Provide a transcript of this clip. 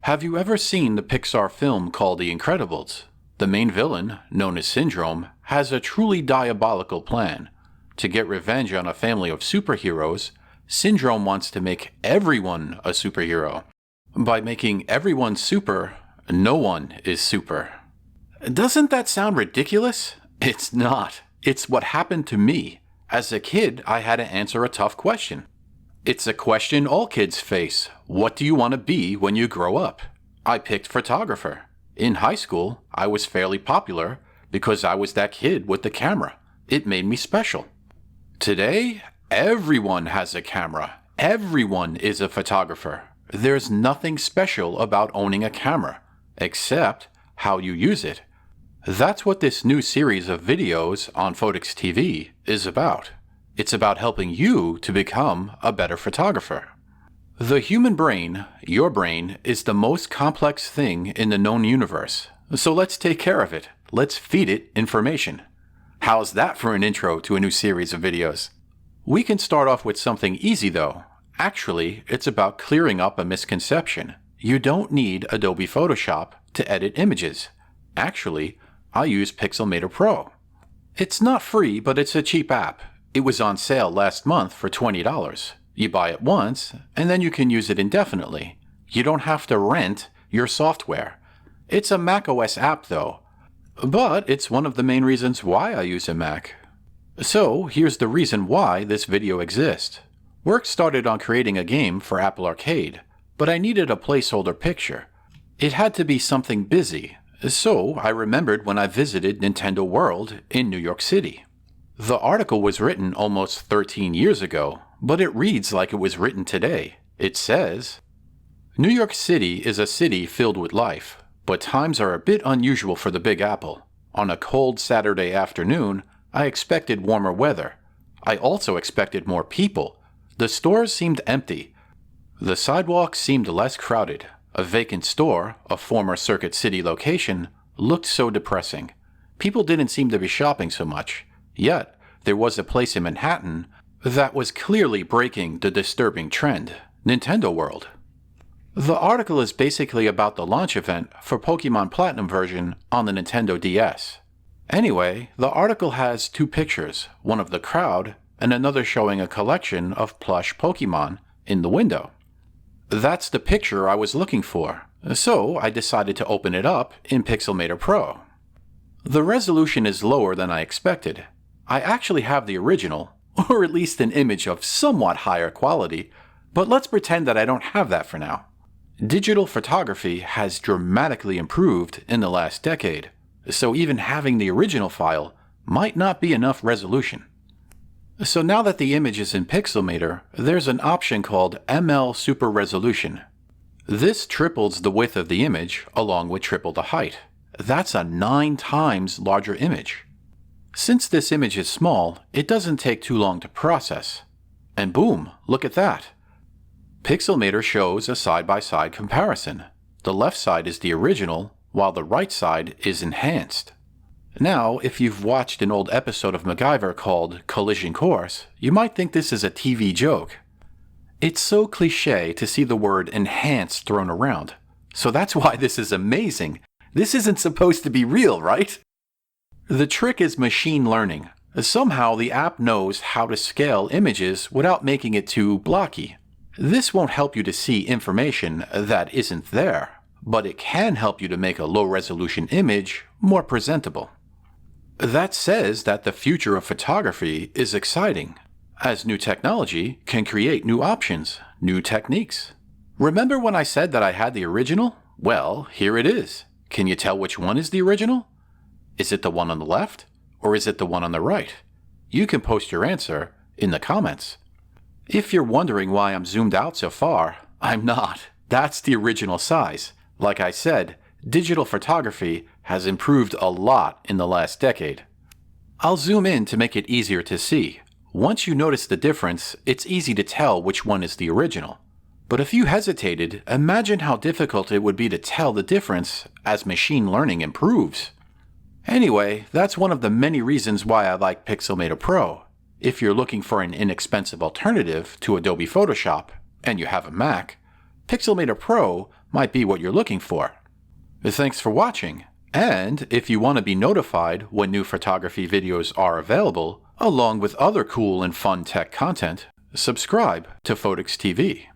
Have you ever seen the Pixar film called The Incredibles? The main villain, known as Syndrome, has a truly diabolical plan. To get revenge on a family of superheroes, Syndrome wants to make everyone a superhero. By making everyone super, no one is super. Doesn't that sound ridiculous? It's not. It's what happened to me. As a kid, I had to answer a tough question. It's a question all kids face. What do you want to be when you grow up? I picked photographer. In high school, I was fairly popular because I was that kid with the camera. It made me special. Today, everyone has a camera. Everyone is a photographer. There's nothing special about owning a camera, except how you use it. That's what this new series of videos on Photix TV is about. It's about helping you to become a better photographer. The human brain, your brain, is the most complex thing in the known universe. So let's take care of it. Let's feed it information. How's that for an intro to a new series of videos? We can start off with something easy though. Actually, it's about clearing up a misconception. You don't need Adobe Photoshop to edit images. Actually, I use Pixelmator Pro. It's not free, but it's a cheap app. It was on sale last month for $20. You buy it once, and then you can use it indefinitely. You don't have to rent your software. It's a macOS app though. But it's one of the main reasons why I use a Mac. So here's the reason why this video exists. Work started on creating a game for Apple Arcade, but I needed a placeholder picture. It had to be something busy, so I remembered when I visited Nintendo World in New York City. The article was written almost 13 years ago, but it reads like it was written today. It says, New York City is a city filled with life, but times are a bit unusual for the Big Apple. On a cold Saturday afternoon, I expected warmer weather. I also expected more people. The stores seemed empty. The sidewalks seemed less crowded. A vacant store, a former Circuit City location, looked so depressing. People didn't seem to be shopping so much. Yet, there was a place in Manhattan that was clearly breaking the disturbing trend, Nintendo World. The article is basically about the launch event for Pokemon Platinum version on the Nintendo DS. Anyway, the article has two pictures, one of the crowd and another showing a collection of plush Pokemon in the window. That's the picture I was looking for, so I decided to open it up in Pixelmator Pro. The resolution is lower than I expected. I actually have the original, or at least an image of somewhat higher quality, but let's pretend that I don't have that for now. Digital photography has dramatically improved in the last decade, so even having the original file might not be enough resolution. So now that the image is in Pixelmator, there's an option called ML Super Resolution. This triples the width of the image along with triple the height. That's a 9 times larger image. Since this image is small, it doesn't take too long to process. And boom, look at that. Pixelmator shows a side-by-side comparison. The left side is the original, while the right side is enhanced. Now, if you've watched an old episode of MacGyver called Collision Course, you might think this is a TV joke. It's so cliché to see the word enhanced thrown around. So that's why this is amazing. This isn't supposed to be real, right? The trick is machine learning. Somehow the app knows how to scale images without making it too blocky. This won't help you to see information that isn't there, but it can help you to make a low-resolution image more presentable. That says that the future of photography is exciting, as new technology can create new options, new techniques. Remember when I said that I had the original? Well, here it is. Can you tell which one is the original? Is it the one on the left, or is it the one on the right? You can post your answer in the comments. If you're wondering why I'm zoomed out so far, I'm not. That's the original size. Like I said, digital photography has improved a lot in the last decade. I'll zoom in to make it easier to see. Once you notice the difference, it's easy to tell which one is the original. But if you hesitated, imagine how difficult it would be to tell the difference as machine learning improves. Anyway, that's one of the many reasons why I like Pixelmator Pro. If you're looking for an inexpensive alternative to Adobe Photoshop, and you have a Mac, Pixelmator Pro might be what you're looking for. Thanks for watching, and if you want to be notified when new photography videos are available, along with other cool and fun tech content, subscribe to Photix TV.